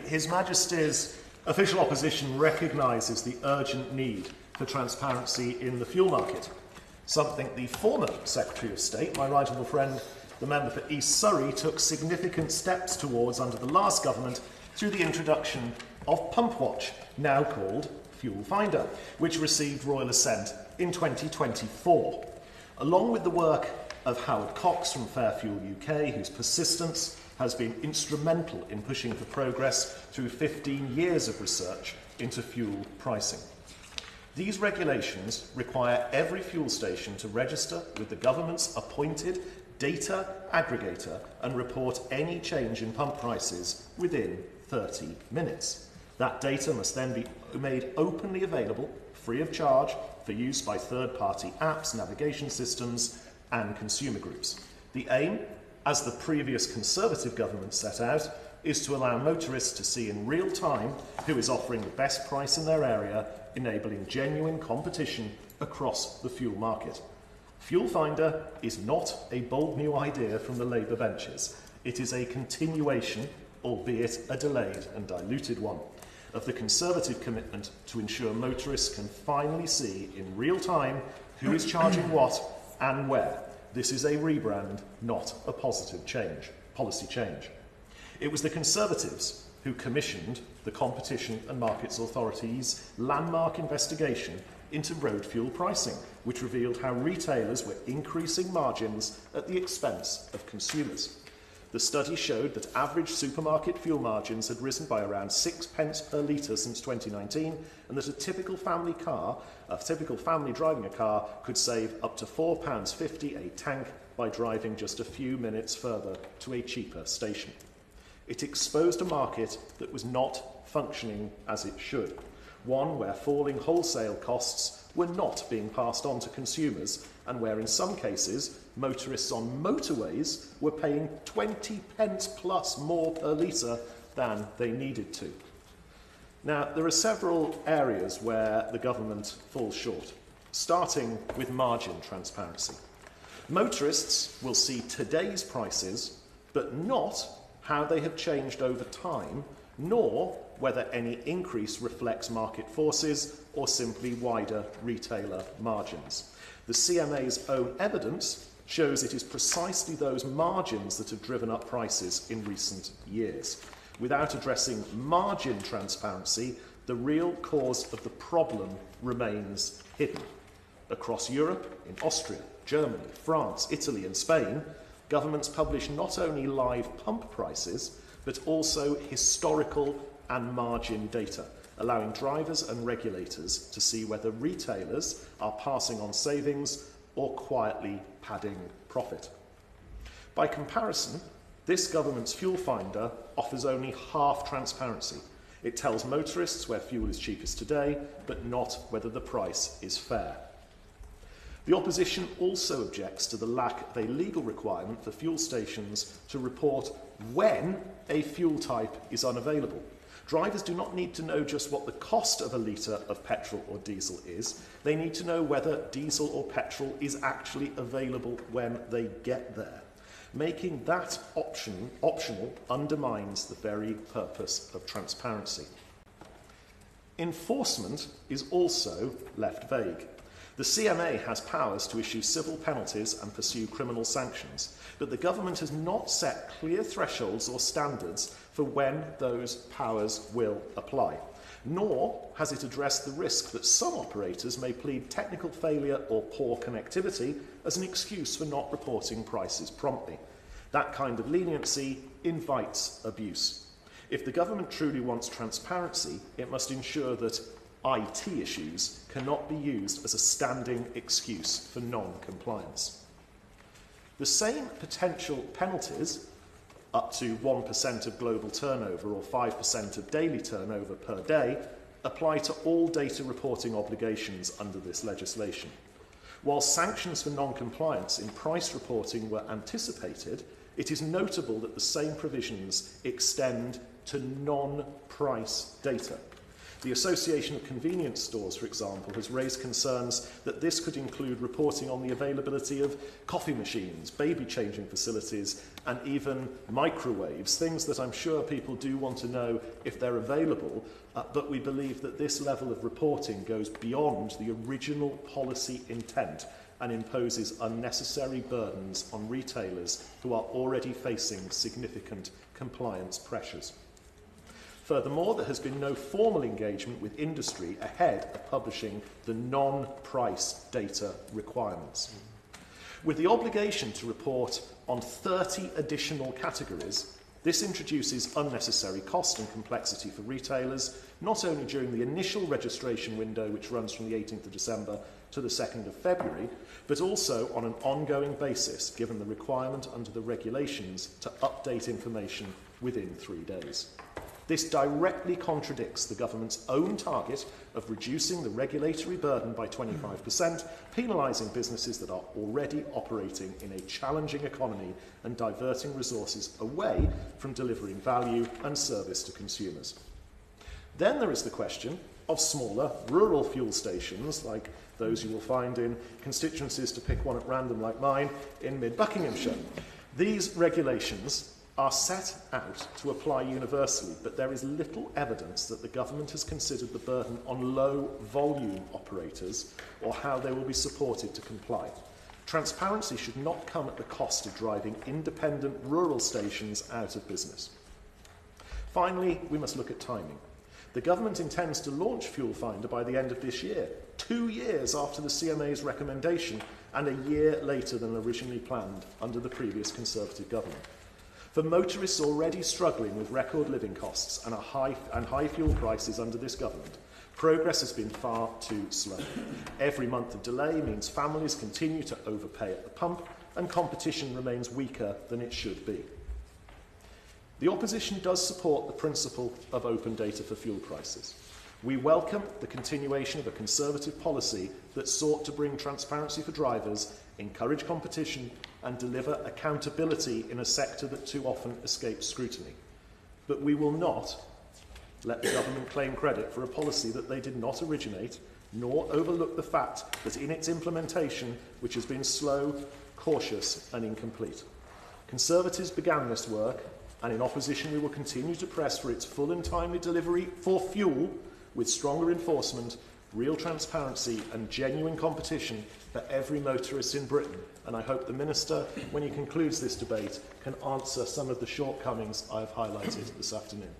His Majesty's official opposition recognises the urgent need for transparency in the fuel market, something the former Secretary of State, my right honourable friend, the member for East Surrey, took significant steps towards under the last government through the introduction of PumpWatch, now called FuelFinder, which received royal assent in 2024. Along with the work of Howard Cox from Fair Fuel UK, whose persistence has been instrumental in pushing for progress through 15 years of research into fuel pricing. These regulations require every fuel station to register with the government's appointed data aggregator and report any change in pump prices within 30 minutes. That data must then be made openly available, free of charge, for use by third-party apps, navigation systems and consumer groups. The aim, as the previous Conservative government set out, is to allow motorists to see in real time who is offering the best price in their area, enabling genuine competition across the fuel market. FuelFinder is not a bold new idea from the Labour benches. It is a continuation, albeit a delayed and diluted one, of the Conservative commitment to ensure motorists can finally see in real time who is charging what and where. This is a rebrand, not a positive policy change. It was the Conservatives who commissioned the Competition and Markets Authority's landmark investigation into road fuel pricing, which revealed how retailers were increasing margins at the expense of consumers. The study showed that average supermarket fuel margins had risen by around 6 pence per litre since 2019, and that a typical family driving a car could save up to £4.50 a tank by driving just a few minutes further to a cheaper station. It exposed a market that was not functioning as it should, one where falling wholesale costs were not being passed on to consumers, and where in some cases motorists on motorways were paying 20 pence plus more per litre than they needed to. Now, there are several areas where the government falls short, starting with margin transparency. Motorists will see today's prices, but not how they have changed over time, nor whether any increase reflects market forces or simply wider retailer margins. The CMA's own evidence shows it is precisely those margins that have driven up prices in recent years. Without addressing margin transparency, the real cause of the problem remains hidden. Across Europe, in Austria, Germany, France, Italy and Spain, governments publish not only live pump prices, but also historical and margin data, allowing drivers and regulators to see whether retailers are passing on savings or quietly padding profit. By comparison, this government's FuelFinder offers only half transparency. It tells motorists where fuel is cheapest today, but not whether the price is fair. The opposition also objects to the lack of a legal requirement for fuel stations to report when a fuel type is unavailable. Drivers do not need to know just what the cost of a litre of petrol or diesel is. They need to know whether diesel or petrol is actually available when they get there. Making that optional undermines the very purpose of transparency. Enforcement is also left vague. The CMA has powers to issue civil penalties and pursue criminal sanctions, but the government has not set clear thresholds or standards for when those powers will apply, nor has it addressed the risk that some operators may plead technical failure or poor connectivity as an excuse for not reporting prices promptly. That kind of leniency invites abuse. If the government truly wants transparency, it must ensure that IT issues cannot be used as a standing excuse for non-compliance. The same potential penalties, up to 1% of global turnover or 5% of daily turnover per day, apply to all data reporting obligations under this legislation. While sanctions for non-compliance in price reporting were anticipated, it is notable that the same provisions extend to non-price data. The Association of Convenience Stores, for example, has raised concerns that this could include reporting on the availability of coffee machines, baby changing facilities, and even microwaves, things that I'm sure people do want to know if they're available, but we believe that this level of reporting goes beyond the original policy intent and imposes unnecessary burdens on retailers who are already facing significant compliance pressures. Furthermore, there has been no formal engagement with industry ahead of publishing the non-price data requirements. With the obligation to report on 30 additional categories, this introduces unnecessary cost and complexity for retailers, not only during the initial registration window, which runs from the 18th of December to the 2nd of February, but also on an ongoing basis, given the requirement under the regulations to update information within 3 days. This directly contradicts the government's own target of reducing the regulatory burden by 25%, penalising businesses that are already operating in a challenging economy and diverting resources away from delivering value and service to consumers. Then there is the question of smaller rural fuel stations, like those you will find in constituencies, to pick one at random like mine, in mid-Buckinghamshire. These regulations are set out to apply universally, but there is little evidence that the government has considered the burden on low-volume operators or how they will be supported to comply. Transparency should not come at the cost of driving independent rural stations out of business. Finally, we must look at timing. The government intends to launch FuelFinder by the end of this year, 2 years after the CMA's recommendation and a year later than originally planned under the previous Conservative government. For motorists already struggling with record living costs and high fuel prices under this government, progress has been far too slow. Every month of delay means families continue to overpay at the pump and competition remains weaker than it should be. The opposition does support the principle of open data for fuel prices. We welcome the continuation of a Conservative policy that sought to bring transparency for drivers, encourage competition and deliver accountability in a sector that too often escapes scrutiny. But we will not let the government claim credit for a policy that they did not originate, nor overlook the fact that in its implementation, which has been slow, cautious and incomplete. Conservatives began this work, and in opposition we will continue to press for its full and timely delivery for fuel, with stronger enforcement, real transparency and genuine competition for every motorist in Britain. And I hope the Minister, when he concludes this debate, can answer some of the shortcomings I have highlighted this afternoon.